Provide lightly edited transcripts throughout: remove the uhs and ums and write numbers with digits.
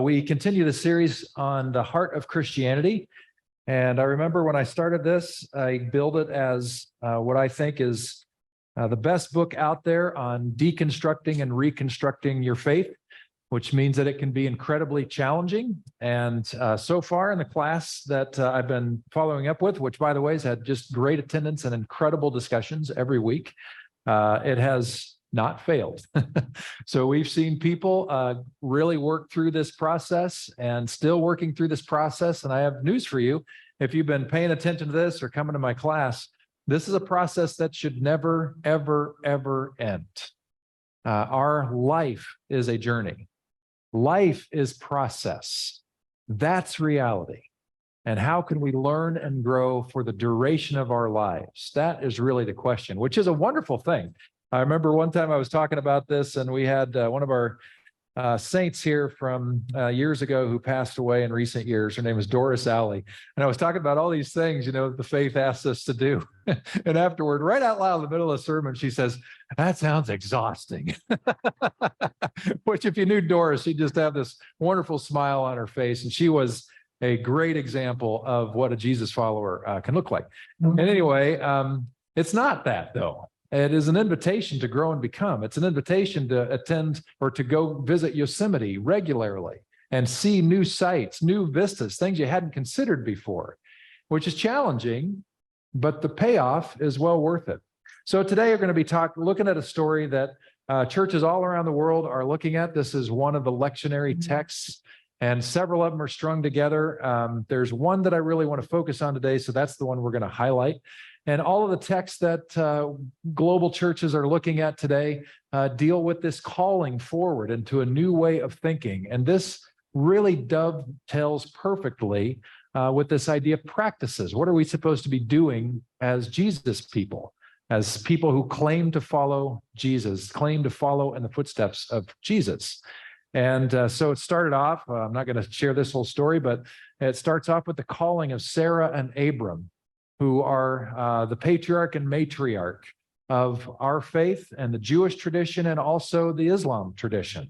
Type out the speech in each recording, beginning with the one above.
We continue the series on the heart of Christianity. And I remember when I started this, I billed it as what I think is the best book out there on deconstructing and reconstructing your faith, which means that it can be incredibly challenging. And so far in the class that I've been following up with, which by the way has had just great attendance and incredible discussions every week, it has not failed. So we've seen people really work through this process and still working through this process. And I have news for you. If you've been paying attention to this or coming to my class, this is a process that should never, ever, ever end. Our life is a journey. Life is process. That's reality. And how can we learn and grow for the duration of our lives? That is really the question, which is a wonderful thing. I remember one time I was talking about this, and we had one of our saints here from years ago who passed away in recent years. Her name is Doris Alley. And I was talking about all these things, the faith asks us to do. And afterward, right out loud in the middle of the sermon, she says, "That sounds exhausting." Which if you knew Doris, she'd just have this wonderful smile on her face. And she was a great example of what a Jesus follower can look like. And anyway, it's not that though. It is an invitation to grow and become. It's an invitation to attend or to go visit Yosemite regularly and see new sights, new vistas, things you hadn't considered before, which is challenging, but the payoff is well worth it. So today we're going to be looking at a story that churches all around the world are looking at. This is one of the lectionary texts, and several of them are strung together. There's one that I really want to focus on today, so that's the one we're going to highlight. And all of the texts that global churches are looking at today deal with this calling forward into a new way of thinking. And this really dovetails perfectly with this idea of practices. What are we supposed to be doing as Jesus people, as people who claim to follow Jesus, claim to follow in the footsteps of Jesus? And so it started off, I'm not going to share this whole story, but it starts off with the calling of Sarah and Abram, who are the patriarch and matriarch of our faith and the Jewish tradition and also the Islam tradition.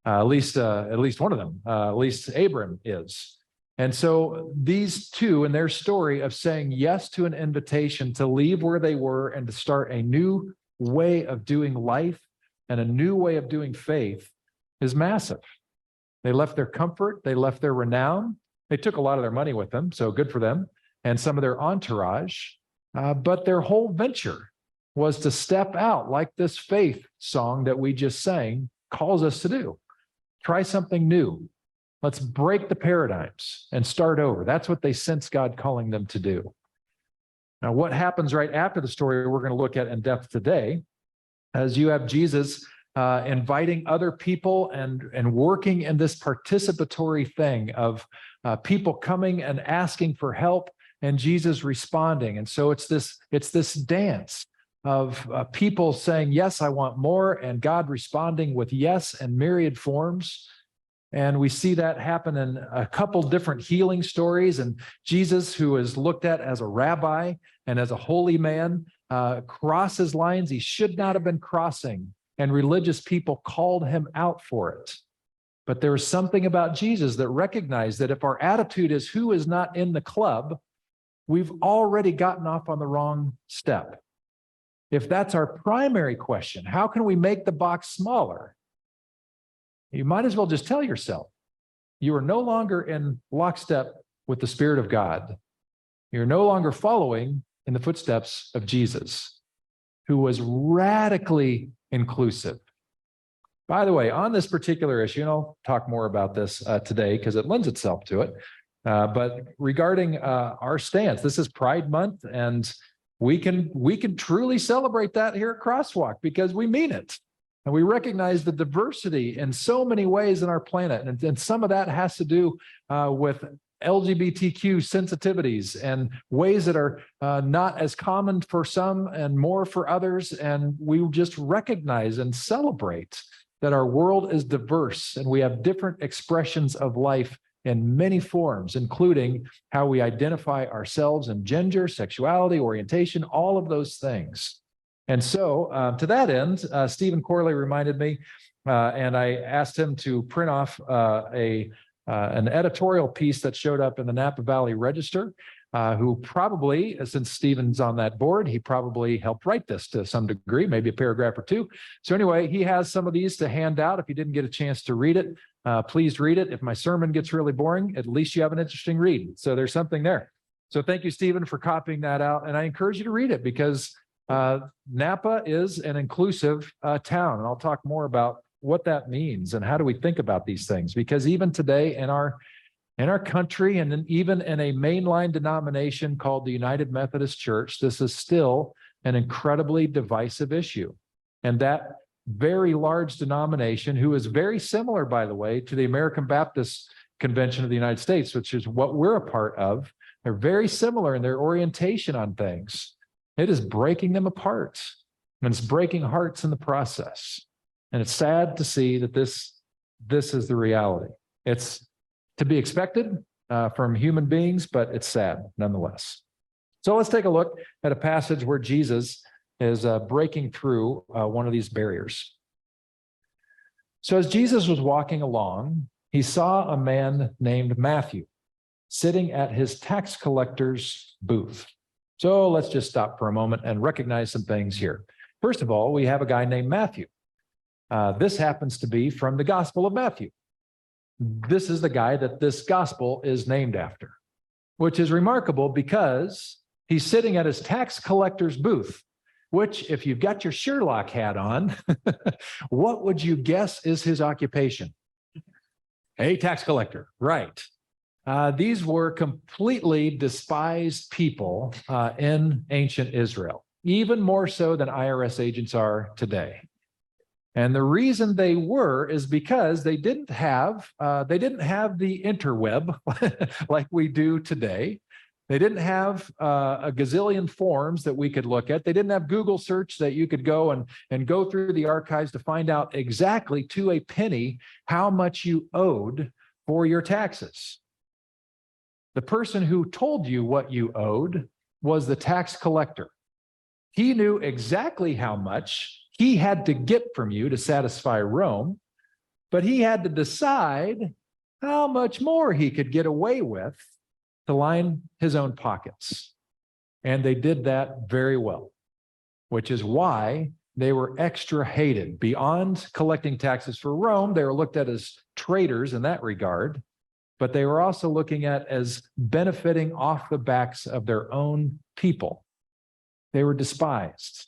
At least one of them, at least Abram is. And so these two in their story of saying yes to an invitation to leave where they were and to start a new way of doing life and a new way of doing faith is massive. They left their comfort, they left their renown, they took a lot of their money with them, so good for them, and some of their entourage, but their whole venture was to step out like this faith song that we just sang calls us to do. Try something new. Let's break the paradigms and start over. That's what they sense God calling them to do. Now, what happens right after the story we're going to look at in depth today, as you have Jesus inviting other people and working in this participatory thing of people coming and asking for help, and Jesus responding. And so it's this dance of people saying, yes, I want more, and God responding with yes in myriad forms. And we see that happen in a couple different healing stories. And Jesus, who is looked at as a rabbi and as a holy man, crosses lines he should not have been crossing, and religious people called him out for it. But there is something about Jesus that recognized that if our attitude is who is not in the club, we've already gotten off on the wrong step. If that's our primary question, how can we make the box smaller? You might as well just tell yourself, you are no longer in lockstep with the Spirit of God. You're no longer following in the footsteps of Jesus, who was radically inclusive. By the way, on this particular issue, and I'll talk more about this today because it lends itself to it, but regarding our stance, this is Pride Month, and we can truly celebrate that here at Crosswalk because we mean it. And we recognize the diversity in so many ways in our planet. And some of that has to do with LGBTQ sensitivities and ways that are not as common for some and more for others. And we just recognize and celebrate that our world is diverse and we have different expressions of life in many forms, including how we identify ourselves in gender, sexuality, orientation, all of those things. And so to that end, Stephen Corley reminded me and I asked him to print off an editorial piece that showed up in the Napa Valley Register, who probably, since Stephen's on that board, he probably helped write this to some degree, maybe a paragraph or two. So anyway, he has some of these to hand out. If you didn't get a chance to read it, please read it. If my sermon gets really boring, at least you have an interesting read. So there's something there. So thank you, Stephen, for copying that out. And I encourage you to read it because Napa is an inclusive town. And I'll talk more about what that means and how do we think about these things. Because even today in our country and even in a mainline denomination called the United Methodist Church, this is still an incredibly divisive issue. And that very large denomination, who is very similar, by the way, to the American Baptist Convention of the United States, which is what we're a part of, they're very similar in their orientation on things. It is breaking them apart, and it's breaking hearts in the process. And it's sad to see that this is the reality. It's to be expected from human beings, but it's sad nonetheless. So let's take a look at a passage where Jesus is breaking through one of these barriers. So as Jesus was walking along, he saw a man named Matthew sitting at his tax collector's booth. So let's just stop for a moment and recognize some things here. First of all, we have a guy named Matthew. This happens to be from the Gospel of Matthew. This is the guy that this gospel is named after, which is remarkable because he's sitting at his tax collector's booth, which, if you've got your Sherlock hat on, what would you guess is his occupation? A tax collector, right. These were completely despised people in ancient Israel, even more so than IRS agents are today. And the reason they were is because they didn't have the interweb like we do today. They didn't have a gazillion forms that we could look at. They didn't have Google search that you could go and go through the archives to find out exactly to a penny how much you owed for your taxes. The person who told you what you owed was the tax collector. He knew exactly how much he had to get from you to satisfy Rome, but he had to decide how much more he could get away with to line his own pockets. And they did that very well, which is why they were extra hated. Beyond collecting taxes for Rome, they were looked at as traitors in that regard, but they were also looking at as benefiting off the backs of their own people. They were despised.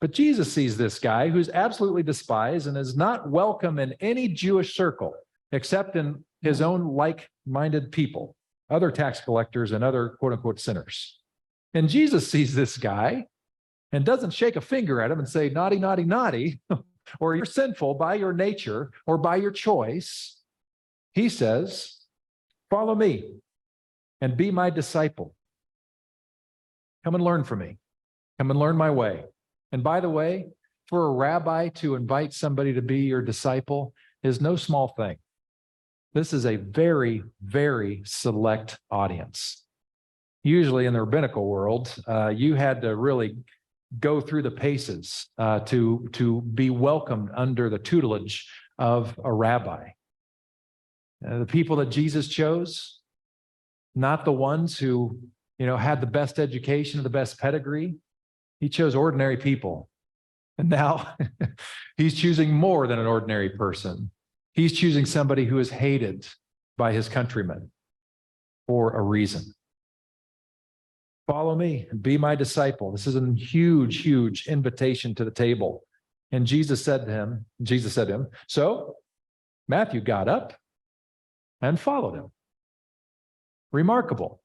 But Jesus sees this guy who's absolutely despised and is not welcome in any Jewish circle, except in his own like-minded people, other tax collectors and other quote-unquote sinners. And Jesus sees this guy and doesn't shake a finger at him and say, naughty, naughty, naughty, or you're sinful by your nature or by your choice. He says, follow me and be my disciple. Come and learn from me. Come and learn my way. And by the way, for a rabbi to invite somebody to be your disciple is no small thing. This is a very, very select audience. Usually in the rabbinical world, you had to really go through the paces to be welcomed under the tutelage of a rabbi. The people that Jesus chose, not the ones who, had the best education, the best pedigree. He chose ordinary people. And now he's choosing more than an ordinary person. He's choosing somebody who is hated by his countrymen for a reason. Follow me and be my disciple. This is a huge, huge invitation to the table. And Jesus said to him, so Matthew got up and followed him. Remarkable.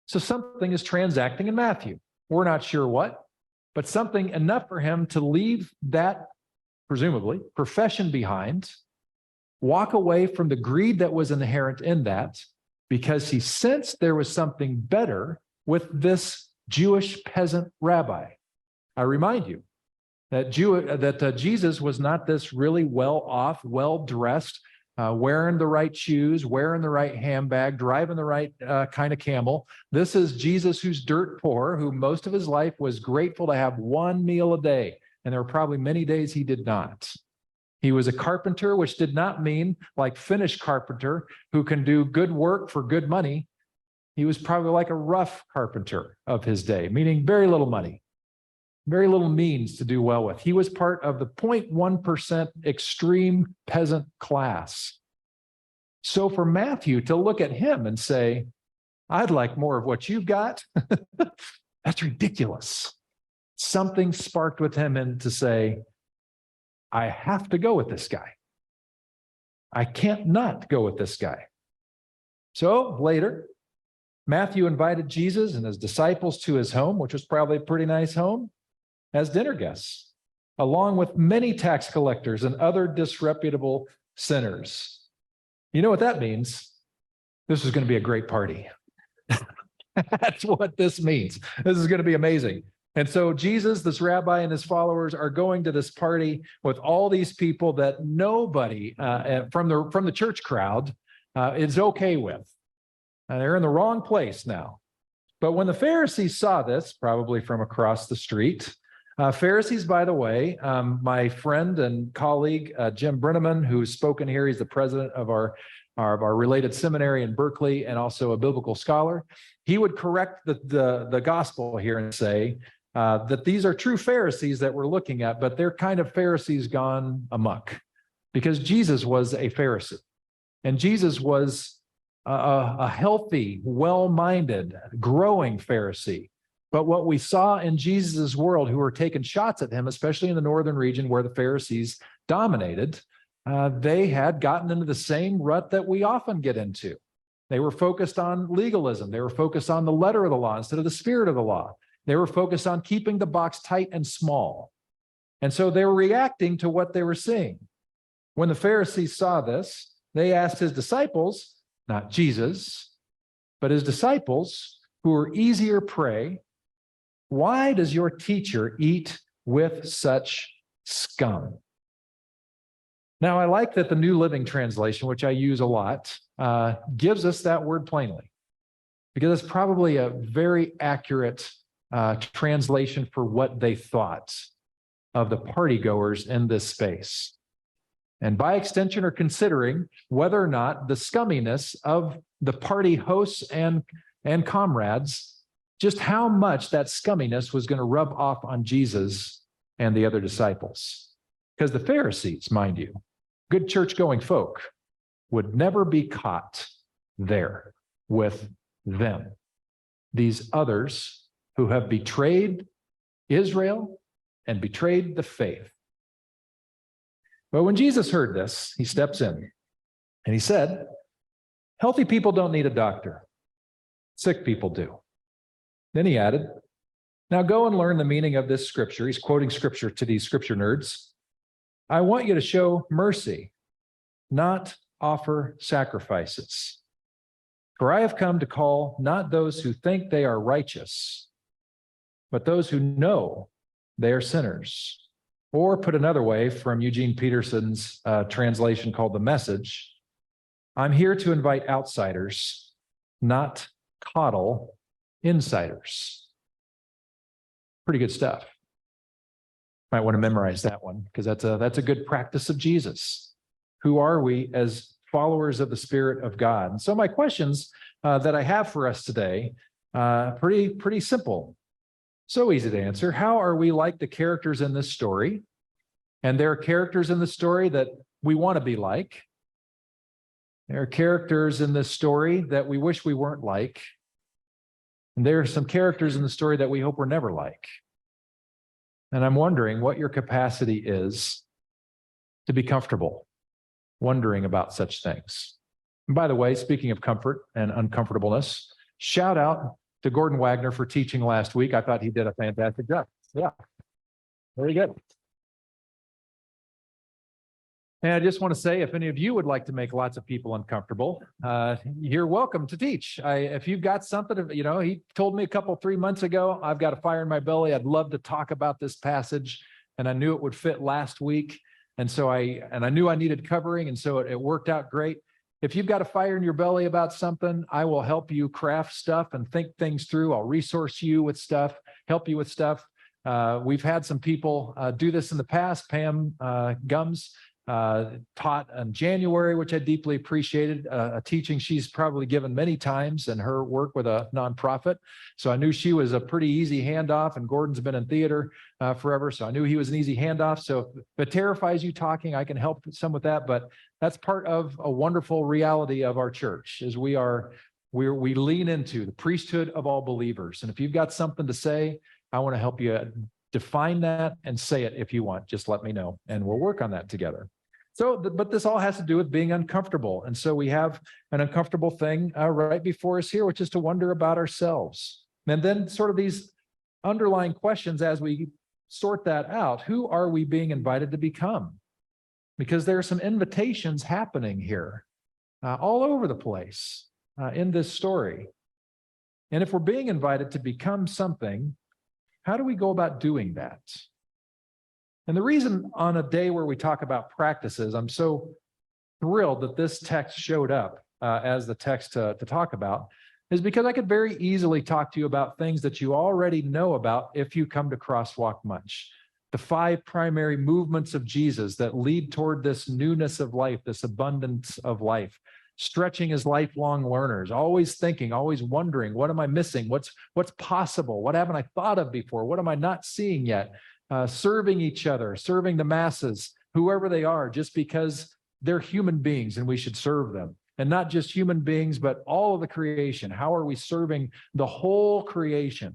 So something is transacting in Matthew. We're not sure what, but something enough for him to leave that, presumably, profession behind, walk away from the greed that was inherent in that, because he sensed there was something better with this Jewish peasant rabbi. I remind you that Jesus was not this really well-off, well-dressed, wearing the right shoes, wearing the right handbag, driving the right kind of camel. This is Jesus who's dirt poor, who most of his life was grateful to have one meal a day. And there were probably many days he did not. He was a carpenter, which did not mean like finished carpenter who can do good work for good money. He was probably like a rough carpenter of his day, meaning very little money, very little means to do well with. He was part of the 0.1% extreme peasant class. So for Matthew to look at him and say, I'd like more of what you've got, that's ridiculous. Something sparked with him and to say, I have to go with this guy. I can't not go with this guy. So later, Matthew invited Jesus and his disciples to his home, which was probably a pretty nice home, as dinner guests, along with many tax collectors and other disreputable sinners. You know what that means? This is going to be a great party. That's what this means. This is going to be amazing. And so Jesus, this rabbi, and his followers are going to this party with all these people that nobody from the church crowd is okay with. They're in the wrong place now. But when the Pharisees saw this, probably from across the street, Pharisees, by the way, my friend and colleague, Jim Brenneman, who's spoken here, he's the president of our related seminary in Berkeley and also a biblical scholar. He would correct the gospel here and say that these are true Pharisees that we're looking at, but they're kind of Pharisees gone amok, because Jesus was a Pharisee and Jesus was a healthy, well-minded, growing Pharisee. But what we saw in Jesus's world, who were taking shots at him, especially in the northern region where the Pharisees dominated, they had gotten into the same rut that we often get into. They were focused on legalism. They were focused on the letter of the law instead of the spirit of the law. They were focused on keeping the box tight and small. And so they were reacting to what they were seeing. When the Pharisees saw this, they asked his disciples, not Jesus, but his disciples, who were easier prey, why does your teacher eat with such scum? Now, I like that the New Living Translation, which I use a lot, gives us that word plainly, because it's probably a very accurate translation for what they thought of the partygoers in this space. And by extension, are considering whether or not the scumminess of the party hosts and comrades, just how much that scumminess was going to rub off on Jesus and the other disciples. Because the Pharisees, mind you, good church-going folk, would never be caught there with them. These others who have betrayed Israel and betrayed the faith. But when Jesus heard this, he steps in and he said, healthy people don't need a doctor. Sick people do. Then he added, now go and learn the meaning of this scripture. He's quoting scripture to these scripture nerds. I want you to show mercy, not offer sacrifices. For I have come to call not those who think they are righteous, but those who know they are sinners. Or put another way, from Eugene Peterson's translation called The Message, I'm here to invite outsiders, not coddle insiders. Pretty good stuff. Might want to memorize that one, because that's a good practice of Jesus. Who are we as followers of the Spirit of God? And so my questions that I have for us today, pretty simple. So easy to answer. How are we like the characters in this story? And there are characters in the story that we want to be like. There are characters in this story that we wish we weren't like. And there are some characters in the story that we hope we're never like. And I'm wondering what your capacity is to be comfortable wondering about such things. And by the way, speaking of comfort and uncomfortableness, shout out to Gordon Wagner for teaching last week. I thought he did a fantastic job. Yeah, very good. And I just want to say, if any of you would like to make lots of people uncomfortable, you're welcome to teach. If you've got something, he told me 3 months ago, I've got a fire in my belly. I'd love to talk about this passage. And I knew it would fit last week. And so I knew I needed covering. And so it worked out great. If you've got a fire in your belly about something, I will help you craft stuff and think things through. I'll resource you with stuff, help you with stuff. We've had some people do this in the past. Pam Gums taught in January, which I deeply appreciated, a teaching she's probably given many times in her work with a nonprofit. So I knew she was a pretty easy handoff, and Gordon's been in theater forever, so I knew he was an easy handoff. So if it terrifies you talking, I can help some with that, but that's part of a wonderful reality of our church, is we lean into the priesthood of all believers. And if you've got something to say, I want to help you define that and say it if you want. Just let me know, and we'll work on that together. So, but this all has to do with being uncomfortable. And so we have an uncomfortable thing right before us here, which is to wonder about ourselves. And then sort of these underlying questions as we sort that out. Who are we being invited to become? Because there are some invitations happening here all over the place in this story. And if we're being invited to become something, how do we go about doing that? And the reason on a day where we talk about practices, I'm so thrilled that this text showed up as the text to talk about, is because I could very easily talk to you about things that you already know about if you come to Crosswalk Munch. The 5 primary movements of Jesus that lead toward this newness of life, this abundance of life, stretching as lifelong learners, always thinking, always wondering, what am I missing? What's possible? What haven't I thought of before? What am I not seeing yet? Serving each other, serving the masses, whoever they are, just because they're human beings and we should serve them. And not just human beings, but all of the creation. How are we serving the whole creation?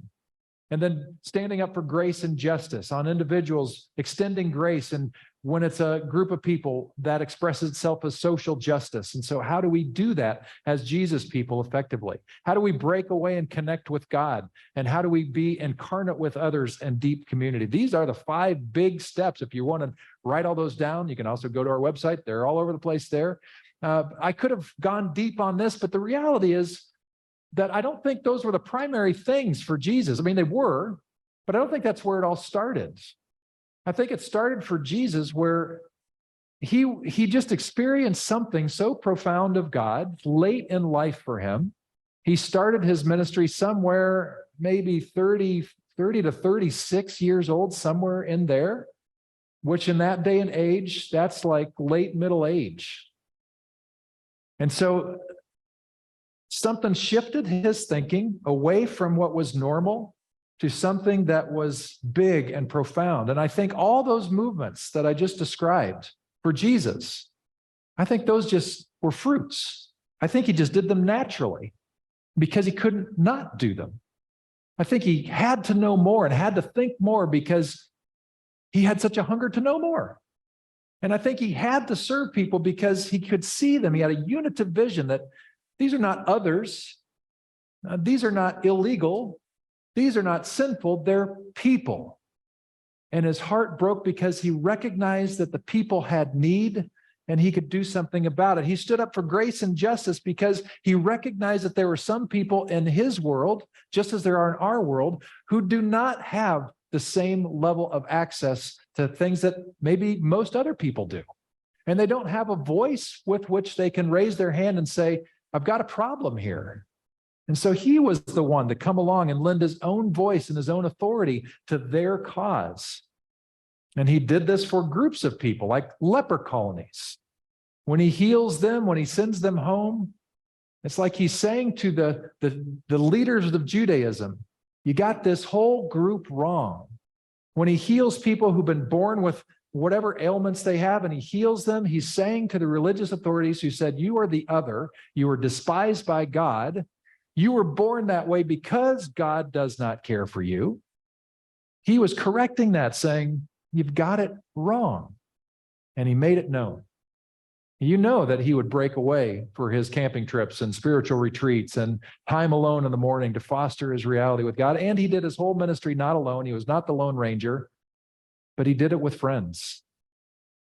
And then standing up for grace and justice on individuals, extending grace. And when it's a group of people, that expresses itself as social justice. And so how do we do that as Jesus people effectively? How do we break away and connect with God? And how do we be incarnate with others in deep community? These are the 5 big steps. If you want to write all those down, you can also go to our website. They're all over the place there. I could have gone deep on this, but the reality is that I don't think those were the primary things for Jesus. I mean, they were, but I don't think that's where it all started. I think it started for Jesus where he just experienced something so profound of God late in life for him. He started his ministry somewhere maybe 30 to 36 years old, somewhere in there, which in that day and age, that's like late middle age. And so something shifted his thinking away from what was normal to something that was big and profound. And I think all those movements that I just described for Jesus, I think those just were fruits. I think he just did them naturally because he couldn't not do them. I think he had to know more and had to think more because he had such a hunger to know more. And I think he had to serve people because he could see them. He had a unitive vision that these are not others. These are not illegal. These are not sinful. They're people. And his heart broke because he recognized that the people had need and he could do something about it. He stood up for grace and justice because he recognized that there were some people in his world, just as there are in our world, who do not have the same level of access to things that maybe most other people do. And they don't have a voice with which they can raise their hand and say, I've got a problem here. And so he was the one to come along and lend his own voice and his own authority to their cause. And he did this for groups of people like leper colonies. When he heals them, when he sends them home, it's like he's saying to the leaders of Judaism, you got this whole group wrong. When he heals people who've been born with whatever ailments they have and he heals them, he's saying to the religious authorities who said, you are the other, you are despised by God, you were born that way because God does not care for you. He was correcting that, saying, you've got it wrong. And he made it known. You know that he would break away for his camping trips and spiritual retreats and time alone in the morning to foster his reality with God. And he did his whole ministry not alone. He was not the Lone Ranger, but he did it with friends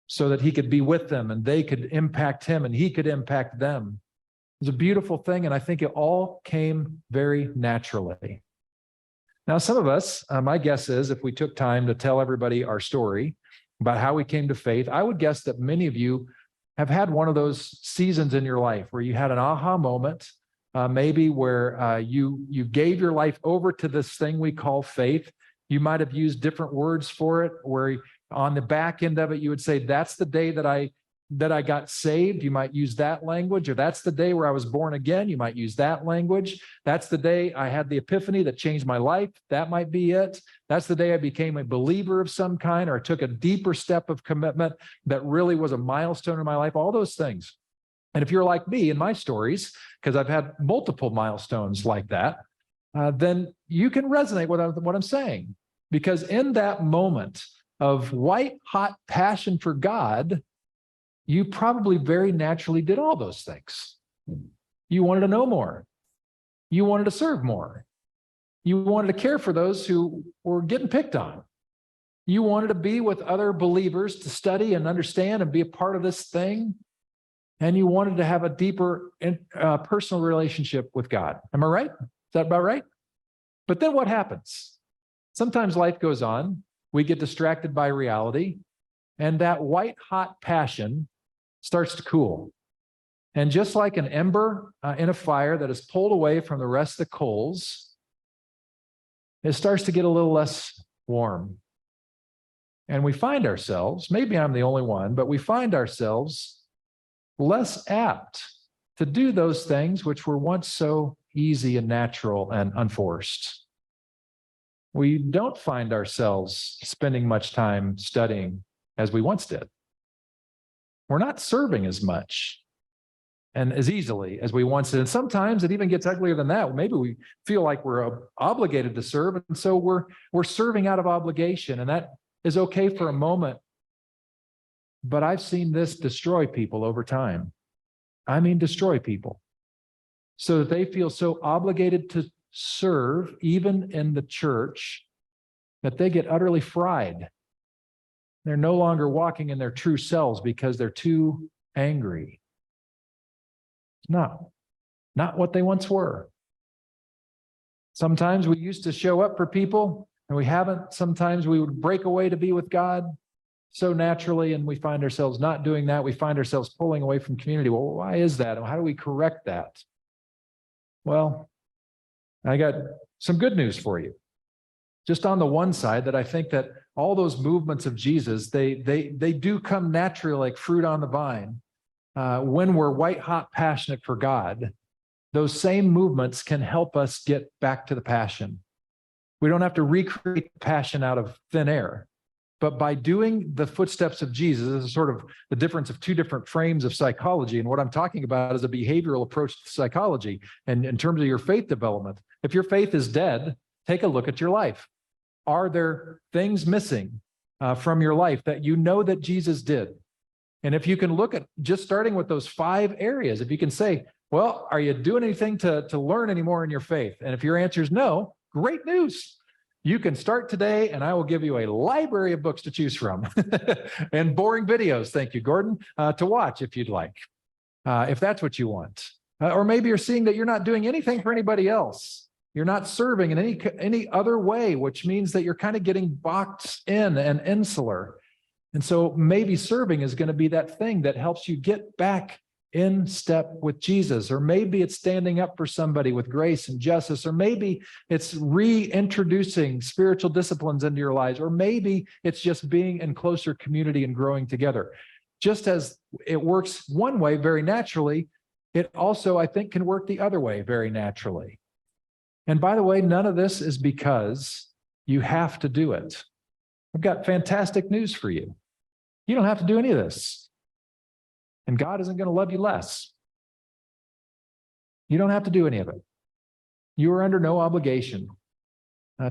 so that he could be with them and they could impact him and he could impact them. It was a beautiful thing, and I think it all came very naturally. Now, some of us, my guess is if we took time to tell everybody our story about how we came to faith, I would guess that many of you have had one of those seasons in your life where you had an aha moment, maybe where you gave your life over to this thing we call faith. You might have used different words for it, where On the back end of it, you would say, that's the day that I got saved. You might use that language. Or that's the day where I was born again. You might use that language. That's the day I had the epiphany that changed my life. That might be it. That's the day I became a believer of some kind, or I took a deeper step of commitment that really was a milestone in my life. All those things. And if you're like me in my stories, because I've had multiple milestones like that, then you can resonate with what I'm saying. Because in that moment of white hot passion for God, you probably very naturally did all those things. You wanted to know more. You wanted to serve more. You wanted to care for those who were getting picked on. You wanted to be with other believers to study and understand and be a part of this thing. And you wanted to have a deeper personal relationship with God. Am I right? Is that about right? But then what happens? Sometimes life goes on. We get distracted by reality. And that white hot passion starts to cool. And just like an ember in a fire that is pulled away from the rest of the coals, it starts to get a little less warm. And we find ourselves, maybe I'm the only one, but we find ourselves less apt to do those things which were once so easy and natural and unforced. We don't find ourselves spending much time studying as we once did. We're not serving as much and as easily as we once did. And sometimes it even gets uglier than that. Maybe we feel like we're obligated to serve, and so we're serving out of obligation, and that is okay for a moment. But I've seen this destroy people over time. I mean, destroy people, so that they feel so obligated to serve, even in the church, that they get utterly fried. They're no longer walking in their true selves because they're too angry. No, not what they once were. Sometimes we used to show up for people, and we haven't. Sometimes we would break away to be with God so naturally, and we find ourselves not doing that. We find ourselves pulling away from community. Well, why is that? How do we correct that? Well, I got some good news for you. Just on the one side, that I think that all those movements of Jesus, they do come naturally like fruit on the vine. When we're white hot passionate for God, those same movements can help us get back to the passion. We don't have to recreate passion out of thin air. But by doing the footsteps of Jesus, this is sort of the difference of two different frames of psychology. And what I'm talking about is a behavioral approach to psychology. And in terms of your faith development, if your faith is dead, take a look at your life. Are there things missing from your life that you know that Jesus did? And if you can look at just starting with those 5 areas, if you can say, well, are you doing anything to learn anymore in your faith? And if your answer is no, great news. You can start today, and I will give you a library of books to choose from and boring videos, thank you, Gordon, to watch if you'd like, if that's what you want. Or maybe you're seeing that you're not doing anything for anybody else. You're not serving in any other way, which means that you're kind of getting boxed in and insular. And so maybe serving is going to be that thing that helps you get back in step with Jesus. Or maybe it's standing up for somebody with grace and justice. Or maybe it's reintroducing spiritual disciplines into your lives. Or maybe it's just being in closer community and growing together. Just as it works one way very naturally, it also, I think, can work the other way very naturally. And by the way, none of this is because you have to do it. I've got fantastic news for you. You don't have to do any of this. And God isn't going to love you less. You don't have to do any of it. You are under no obligation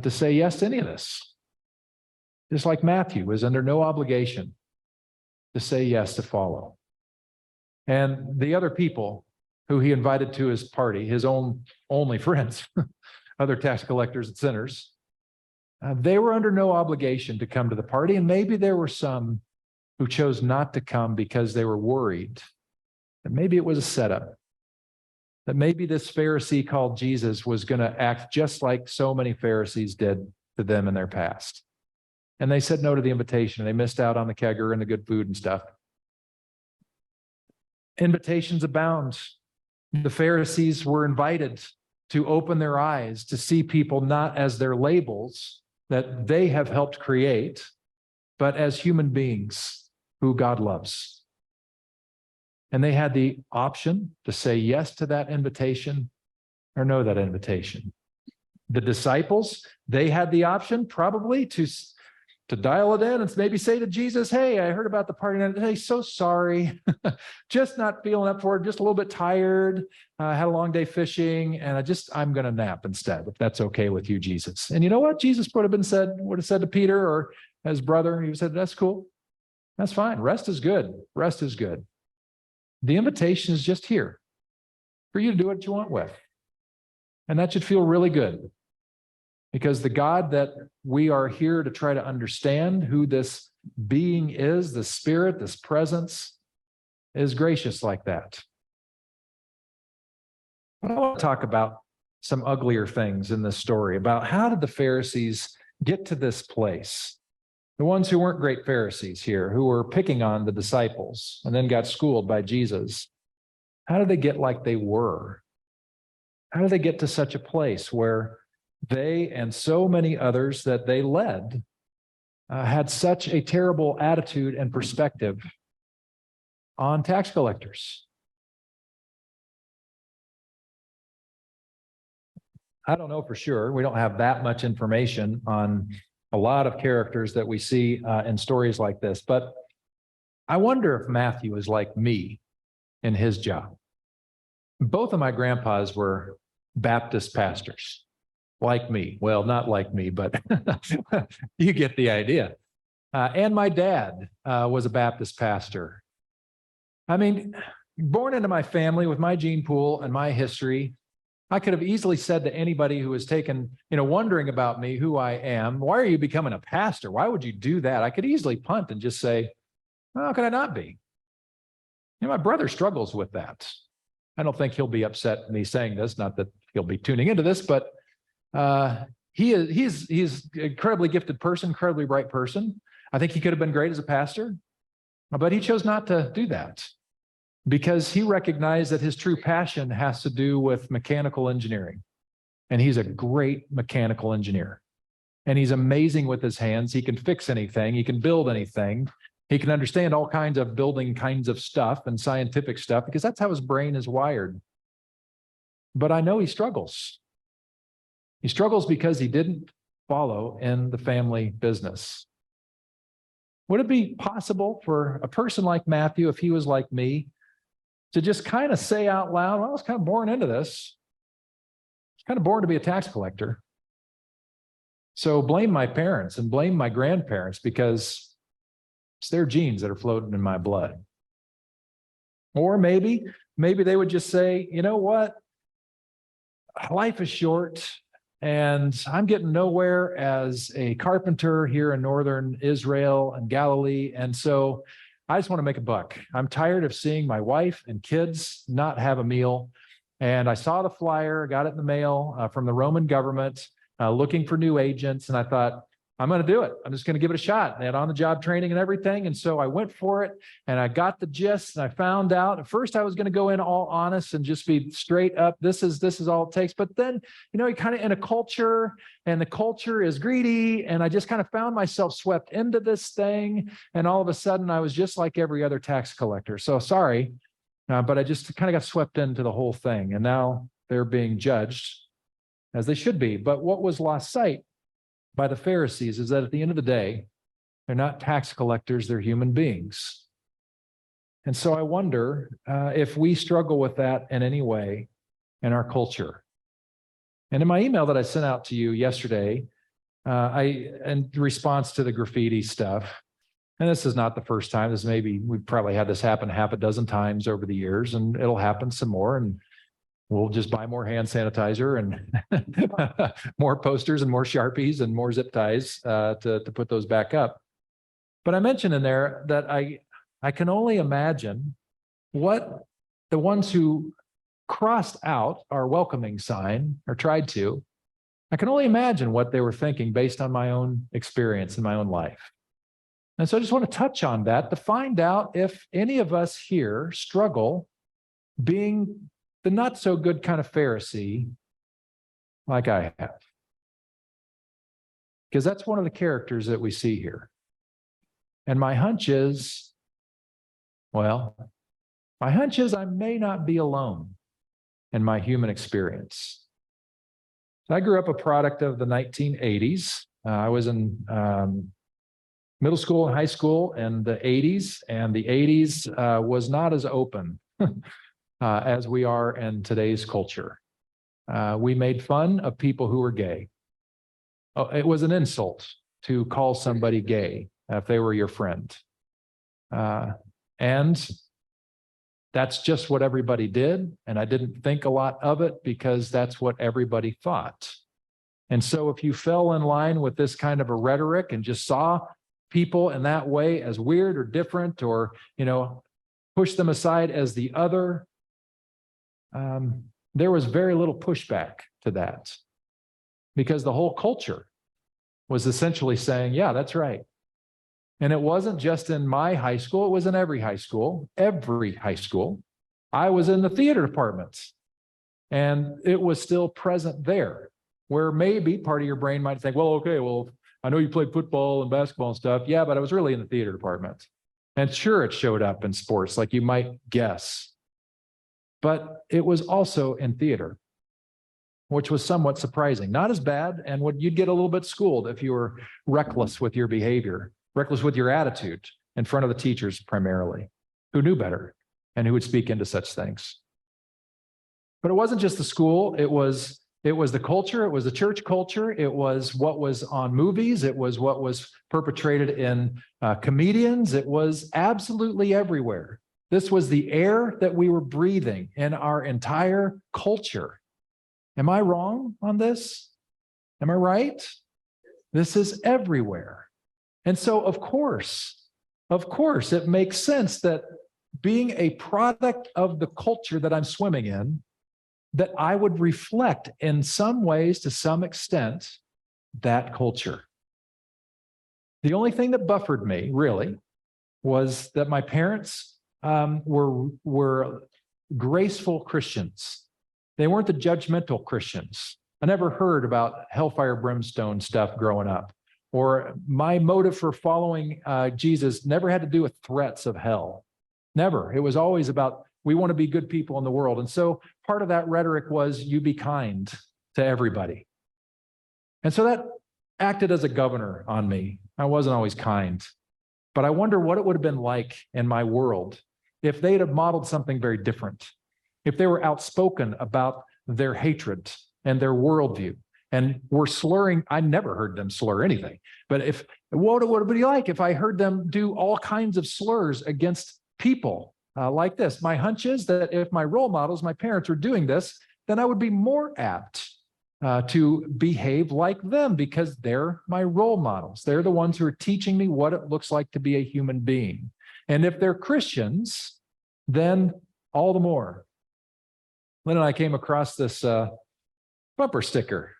to say yes to any of this. Just like Matthew was under no obligation to say yes to follow. And the other people who he invited to his party, his only friends, other tax collectors and sinners, they were under no obligation to come to the party. And maybe there were some who chose not to come because they were worried that maybe it was a setup, that maybe this Pharisee called Jesus was going to act just like so many Pharisees did to them in their past. And they said no to the invitation. They missed out on the kegger and the good food and stuff. Invitations abound. The Pharisees were invited to open their eyes to see people not as their labels that they have helped create, but as human beings who God loves. And they had the option to say yes to that invitation or no that invitation. The disciples, they had the option probably to dial it in and maybe say to Jesus, hey, I heard about the party night. Hey, so sorry. Just not feeling up for it. Just a little bit tired. Had a long day fishing, and I'm going to nap instead, if that's okay with you, Jesus. And you know what? Jesus would have said to Peter or his brother, he would have said, that's cool. That's fine. Rest is good. Rest is good. The invitation is just here for you to do what you want with. And that should feel really good. Because the God that we are here to try to understand who this being is, the Spirit, this presence, is gracious like that. But I want to talk about some uglier things in this story, about how did the Pharisees get to this place? The ones who weren't great Pharisees here, who were picking on the disciples and then got schooled by Jesus. How did they get like they were? How did they get to such a place where they and so many others that they led had such a terrible attitude and perspective on tax collectors? I don't know for sure. We don't have that much information on a lot of characters that we see in stories like this, but I wonder if Matthew is like me in his job. Both of my grandpas were Baptist pastors. Like me. Well, not like me, but you get the idea. And my dad was a Baptist pastor. I mean, born into my family with my gene pool and my history, I could have easily said to anybody who was wondering about me, who I am, why are you becoming a pastor? Why would you do that? I could easily punt and just say, well, how could I not be? My brother struggles with that. I don't think he'll be upset at me saying this, not that he'll be tuning into this, but he's an incredibly gifted person, incredibly bright person. I think he could have been great as a pastor, but he chose not to do that because he recognized that his true passion has to do with mechanical engineering. And he's a great mechanical engineer. And he's amazing with his hands. He can fix anything. He can build anything. He can understand all kinds of building kinds of stuff and scientific stuff because that's how his brain is wired. But I know he struggles. He struggles because he didn't follow in the family business. Would it be possible for a person like Matthew, if he was like me, to just kind of say out loud, well, I was kind of born into this. I was kind of born to be a tax collector. So blame my parents and blame my grandparents because it's their genes that are floating in my blood. Or maybe they would just say, you know what? Life is short. And I'm getting nowhere as a carpenter here in northern Israel and Galilee. And so I just want to make a buck. I'm tired of seeing my wife and kids not have a meal. And I saw the flyer, got it in the mail from the Roman government, looking for new agents. And I thought, I'm going to do it. I'm just going to give it a shot. They had on-the-job training and everything. And so I went for it and I got the gist and I found out at first I was going to go in all honest and just be straight up. This is all it takes. But then, you're kind of in a culture and the culture is greedy. And I just kind of found myself swept into this thing. And all of a sudden I was just like every other tax collector. So sorry, but I just kind of got swept into the whole thing. And now they're being judged as they should be. But what was lost sight by the Pharisees is that at the end of the day, they're not tax collectors, they're human beings. And so I wonder if we struggle with that in any way in our culture. And in my email that I sent out to you yesterday, in response to the graffiti stuff, and this is not the first time, we've probably had this happen half a dozen times over the years, and it'll happen some more. And we'll just buy more hand sanitizer and more posters and more Sharpies and more zip ties to put those back up. But I mentioned in there that I can only imagine what the ones who crossed out our welcoming sign or tried to, I can only imagine what they were thinking based on my own experience in my own life. And so I just want to touch on that to find out if any of us here struggle being the not so good kind of Pharisee like I have. Because that's one of the characters that we see here. And my hunch is, well, my hunch is I may not be alone in my human experience. I grew up a product of the 1980s. I was in middle school and high school in the 80s, and the 80s was not as open as we are in today's culture. We made fun of people who were gay. Oh, it was an insult to call somebody gay if they were your friend. And that's just what everybody did. And I didn't think a lot of it because that's what everybody thought. And so if you fell in line with this kind of a rhetoric and just saw people in that way as weird or different, or, push them aside as the other, there was very little pushback to that, because the whole culture was essentially saying, yeah, that's right. And it wasn't just in my high school, it was in every high school. Every high school. I was in the theater department, and it was still present there, where maybe part of your brain might think, well, okay, well, I know you played football and basketball and stuff. Yeah, but I was really in the theater department. And sure, it showed up in sports, like you might guess. But it was also in theater, which was somewhat surprising. Not as bad, and you'd get a little bit schooled if you were reckless with your behavior, reckless with your attitude in front of the teachers primarily, who knew better and who would speak into such things. But it wasn't just the school, it was the culture, it was the church culture, it was what was on movies, it was what was perpetrated in comedians, it was absolutely everywhere. This was the air that we were breathing in our entire culture. Am I wrong on this? Am I right? This is everywhere. And so, of course, it makes sense that being a product of the culture that I'm swimming in, that I would reflect in some ways, to some extent, that culture. The only thing that buffered me, really, was that my parents were graceful Christians. They weren't the judgmental Christians. I never heard about hellfire brimstone stuff growing up. Or my motive for following Jesus never had to do with threats of hell. Never. It was always about, we want to be good people in the world. And so part of that rhetoric was, you be kind to everybody. And so that acted as a governor on me. I wasn't always kind. But I wonder what it would have been like in my world if they'd have modeled something very different. If they were outspoken about their hatred and their worldview, and were slurring. I never heard them slur anything. But what would it be like if I heard them do all kinds of slurs against people like this? My hunch is that if my role models, my parents, were doing this, then I would be more apt to behave like them, because they're my role models. They're the ones who are teaching me what it looks like to be a human being. And if they're Christians, then all the more. Lynn and I came across this bumper sticker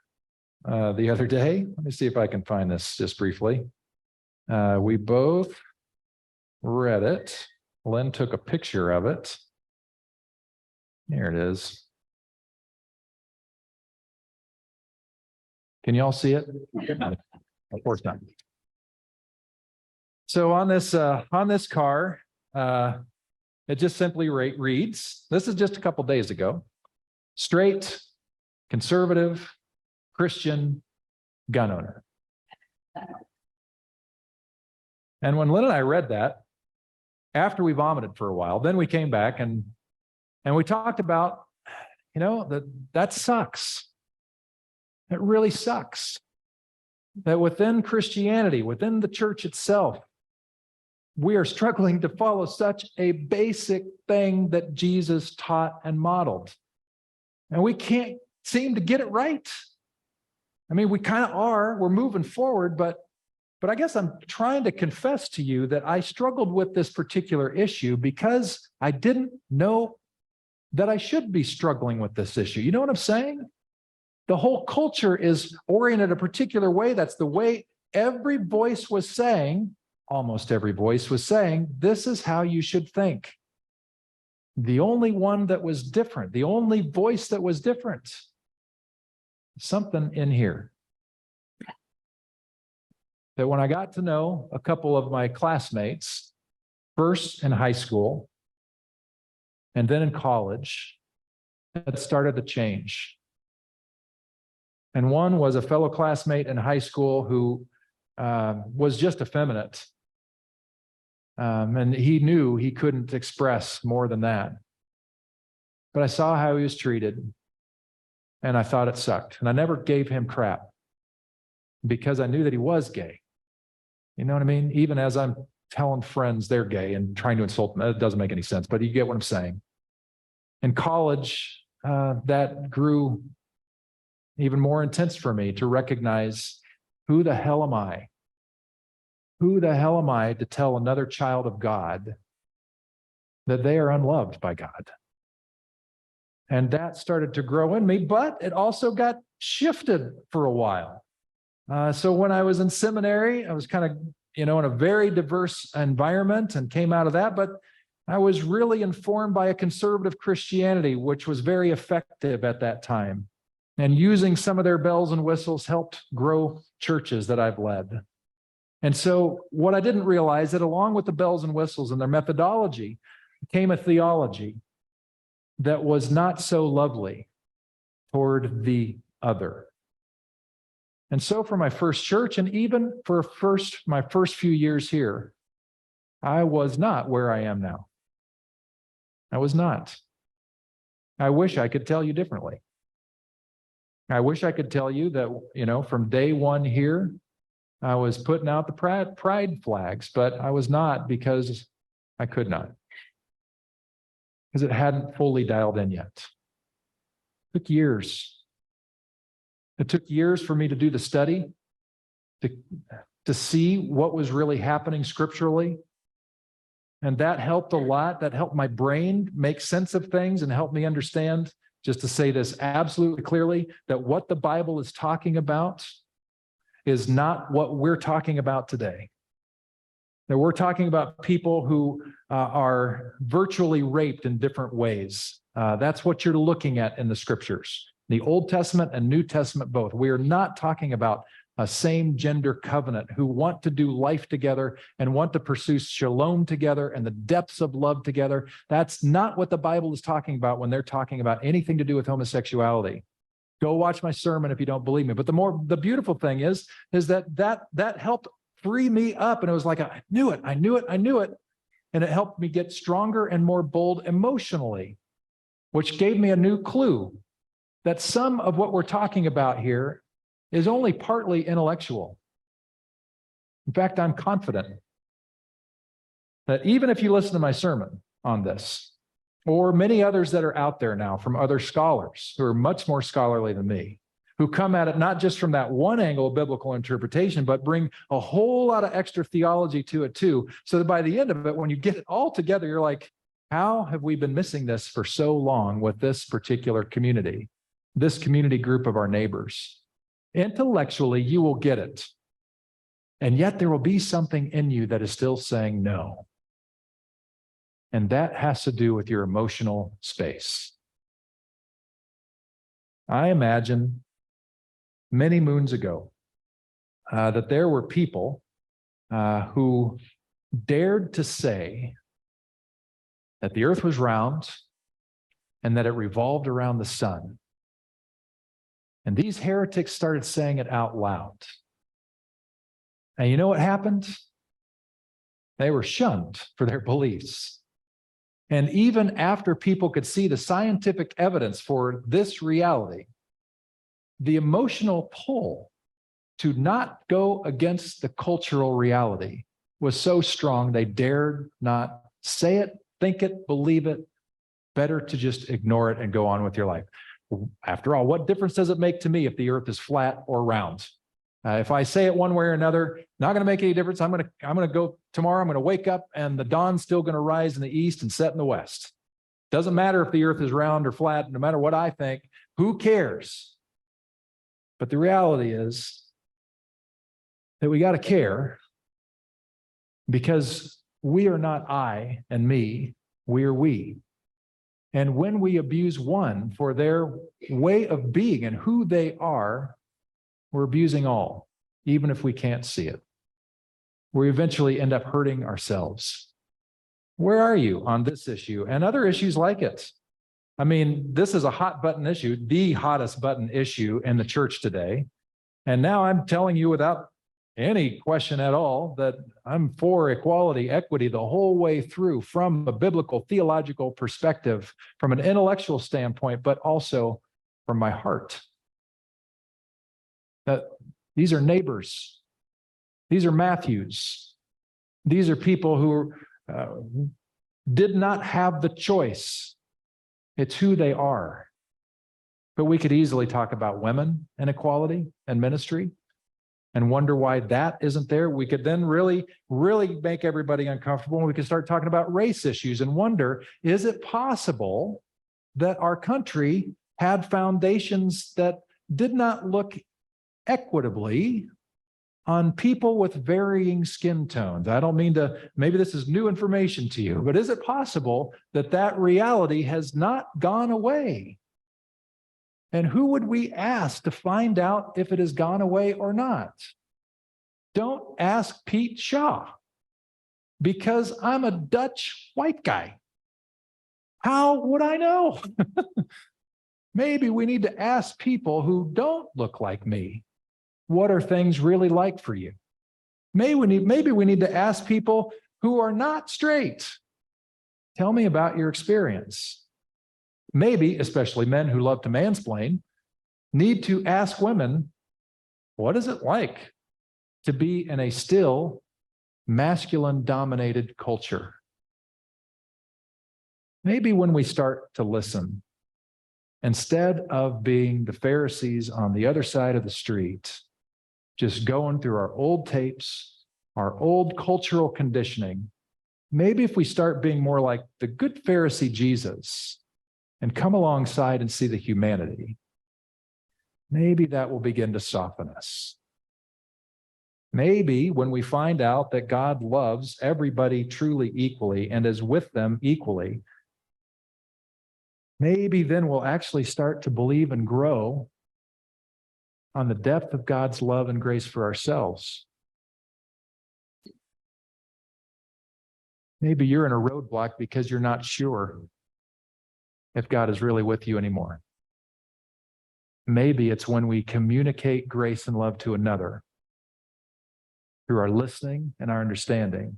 the other day. Let me see if I can find this just briefly. We both read it. Lynn took a picture of it. There it is. Can you all see it? Of course not. So on this car, it just simply reads, this is just a couple days ago, straight, conservative, Christian gun owner. And when Lynn and I read that, after we vomited for a while, then we came back and we talked about, that sucks. It really sucks that within Christianity, within the church itself, we are struggling to follow such a basic thing that Jesus taught and modeled. And we can't seem to get it right. I mean, we kind of are, we're moving forward, but I guess I'm trying to confess to you that I struggled with this particular issue because I didn't know that I should be struggling with this issue. You know what I'm saying? The whole culture is oriented a particular way. That's the way every voice was saying, almost every voice was saying, this is how you should think. The only one that was different, the only voice that was different, something in here. that when I got to know a couple of my classmates, first in high school and then in college, it started to change. And one was a fellow classmate in high school who was just effeminate. And he knew he couldn't express more than that. But I saw how he was treated, and I thought it sucked. And I never gave him crap because I knew that he was gay. You know what I mean? Even as I'm telling friends they're gay and trying to insult them, it doesn't make any sense, but you get what I'm saying. In college, that grew even more intense for me to recognize, who the hell am I? Who the hell am I to tell another child of God that they are unloved by God? And that started to grow in me, but it also got shifted for a while. So when I was in seminary, I was kind of, in a very diverse environment and came out of that, but I was really informed by a conservative Christianity, which was very effective at that time. And using some of their bells and whistles helped grow churches that I've led. And so what I didn't realize, that along with the bells and whistles and their methodology came a theology that was not so lovely toward the other. And so for my first church, and even for my first few years here, I was not where I am now. I was not. I wish I could tell you differently. I wish I could tell you that, from day one here, I was putting out the pride flags, but I was not, because I could not. Because it hadn't fully dialed in yet. It took years. It took years for me to do the study, to see what was really happening scripturally. And that helped a lot. That helped my brain make sense of things and helped me understand, just to say this absolutely clearly, that what the Bible is talking about is not what we're talking about today. That we're talking about people who are virtually raped in different ways. That's what you're looking at in the scriptures, the Old Testament and New Testament both. We are not talking about a same gender covenant who want to do life together and want to pursue shalom together and the depths of love together. That's not what the Bible is talking about when they're talking about anything to do with homosexuality. Go watch my sermon if you don't believe me. But the beautiful thing is that helped free me up. And it was like, I knew it. And it helped me get stronger and more bold emotionally, which gave me a new clue that some of what we're talking about here is only partly intellectual. In fact, I'm confident that even if you listen to my sermon on this, or many others that are out there now from other scholars who are much more scholarly than me, who come at it not just from that one angle of biblical interpretation, but bring a whole lot of extra theology to it too, so that by the end of it, when you get it all together, you're like, how have we been missing this for so long with this particular community, this community group of our neighbors? Intellectually, you will get it. And yet there will be something in you that is still saying no. And that has to do with your emotional space. I imagine many moons ago that there were people who dared to say that the earth was round and that it revolved around the sun. And these heretics started saying it out loud. And you know what happened? They were shunned for their beliefs. And even after people could see the scientific evidence for this reality, the emotional pull to not go against the cultural reality was so strong they dared not say it, think it, believe it. Better to just ignore it and go on with your life. After all, what difference does it make to me if the earth is flat or round? If I say it one way or another, not going to make any difference. I'm going to go tomorrow. I'm going to wake up and the dawn's still going to rise in the east and set in the west. Doesn't matter if the earth is round or flat, no matter what I think, who cares? But the reality is that we got to care, because we are not I and me, we are we. And when we abuse one for their way of being and who they are, we're abusing all, even if we can't see it. we eventually end up hurting ourselves. Where are you on this issue and other issues like it? I mean, this is a hot button issue, the hottest button issue in the church today. And now I'm telling you without any question at all that I'm for equality, equity the whole way through from a biblical, theological perspective, from an intellectual standpoint, but also from my heart. That these are neighbors. These are Matthews. These are people who did not have the choice. It's who they are. But we could easily talk about women and equality and ministry and wonder why that isn't there. We could then really make everybody uncomfortable. And we could start talking about race issues and wonder, is it possible that our country had foundations that did not look equitably on people with varying skin tones? I don't mean to, maybe this is new information to you, but is it possible that that reality has not gone away? And who would we ask to find out if it has gone away or not? Don't ask Pete Shaw, because I'm a Dutch white guy. How would I know? Maybe we need to ask people who don't look like me, what are things really like for you? Maybe we need to ask people who are not straight. Tell me about your experience. Maybe, especially men who love to mansplain, need to ask women, what is it like to be in a still masculine-dominated culture? Maybe when we start to listen, instead of being the Pharisees on the other side of the street, just going through our old tapes, our old cultural conditioning, maybe if we start being more like the good Pharisee Jesus and come alongside and see the humanity, maybe that will begin to soften us. Maybe when we find out that God loves everybody truly equally and is with them equally, maybe then we'll actually start to believe and grow on the depth of God's love and grace for ourselves. Maybe you're in a roadblock because you're not sure if God is really with you anymore. Maybe it's when we communicate grace and love to another through our listening and our understanding,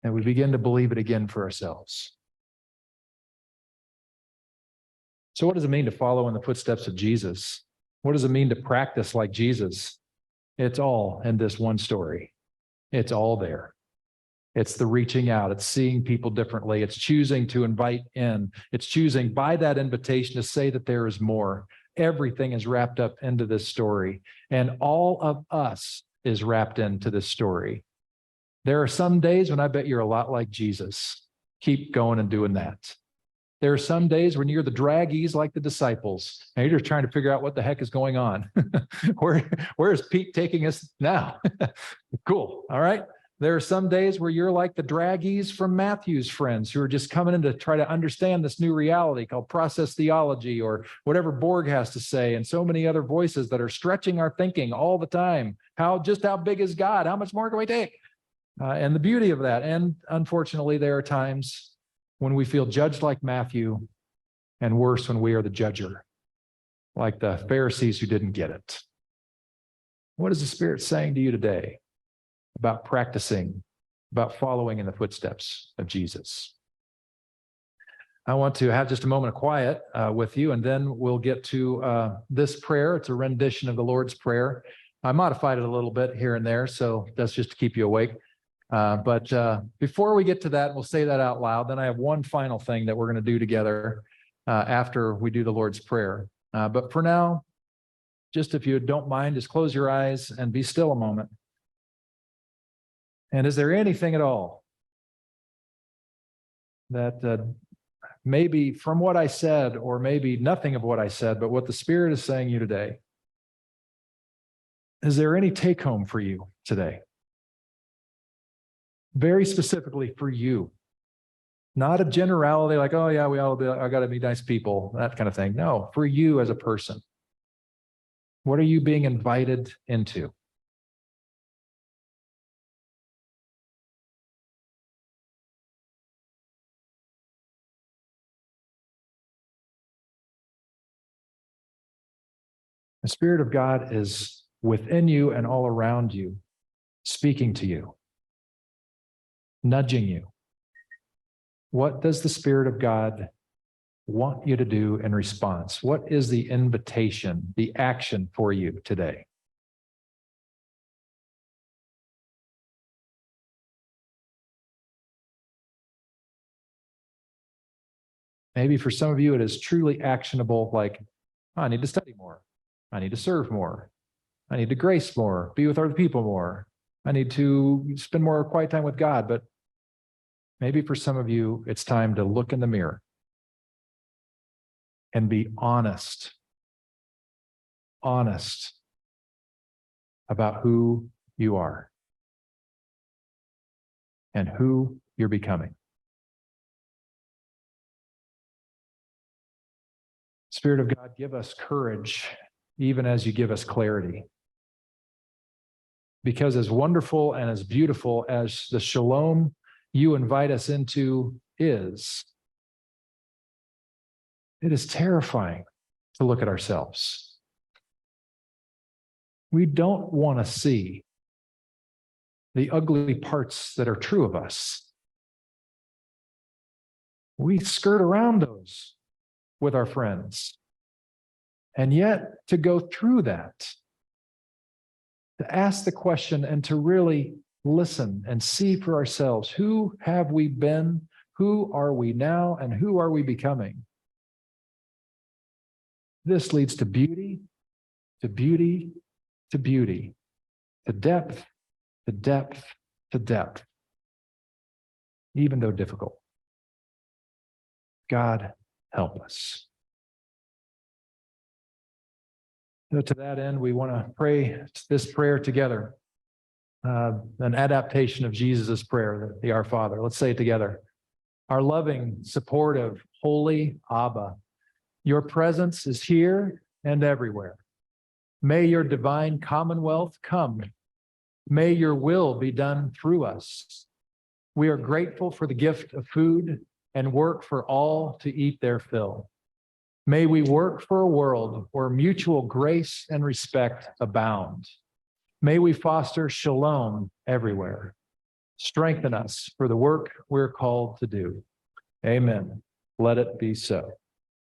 and we begin to believe it again for ourselves. So what does it mean to follow in the footsteps of Jesus? What does it mean to practice like Jesus? It's all in this one story. It's all there. It's the reaching out. It's seeing people differently. It's choosing to invite in. It's choosing by that invitation to say that there is more. Everything is wrapped up into this story, and all of us is wrapped into this story. There are some days when I bet you're a lot like Jesus. Keep going and doing that. There are some days when you're the draggies like the disciples, and you're just trying to figure out what the heck is going on. Where is Pete taking us now? Cool. All right. There are some days where you're like the draggies from Matthew's friends who are just coming in to try to understand this new reality called process theology, or whatever Borg has to say, and so many other voices that are stretching our thinking all the time. How big is God? How much more can we take? And the beauty of that. And unfortunately, there are times when we feel judged like Matthew, and worse when we are the judger, like the Pharisees who didn't get it. What is the Spirit saying to you today about practicing, about following in the footsteps of Jesus? I want to have just a moment of quiet with you, and then we'll get to this prayer. It's a rendition of the Lord's Prayer. I modified it a little bit here and there, so that's just to keep you awake. But before we get to that, we'll say that out loud. Then I have one final thing that we're going to do together after we do the Lord's Prayer. But for now, just if you don't mind, just close your eyes and be still a moment. And is there anything at all that maybe from what I said, or maybe nothing of what I said, but what the Spirit is saying to you today? Is there any take home for you today? Very specifically for you, not a generality like, oh yeah, I got to be nice people, that kind of thing. No, for you as a person. What are you being invited into? The Spirit of God is within you and all around you, speaking to you, nudging you. What does the Spirit of God want you to do in response? What is the invitation, the action for you today? Maybe for some of you, it is truly actionable, like, oh, I need to study more. I need to serve more. I need to grace more, be with other people more. I need to spend more quiet time with God. But maybe for some of you, it's time to look in the mirror and be honest about who you are and who you're becoming. Spirit of God, give us courage, even as you give us clarity. Because as wonderful and as beautiful as the shalom you invite us into is, it is terrifying to look at ourselves. We don't want to see the ugly parts that are true of us. We skirt around those with our friends. And yet, to go through that, to ask the question and to really listen and see for ourselves, who have we been, who are we now, and who are we becoming? This leads to beauty, to beauty, to beauty, to depth, to depth, to depth, even though difficult. God, help us. So to that end, we want to pray this prayer together, an adaptation of Jesus' prayer, the Our Father. Let's say it together. Our loving, supportive, holy Abba, your presence is here and everywhere. May your divine commonwealth come. May your will be done through us. We are grateful for the gift of food and work for all to eat their fill. May we work for a world where mutual grace and respect abound. May we foster shalom everywhere. Strengthen us for the work we're called to do. Amen. Let it be so.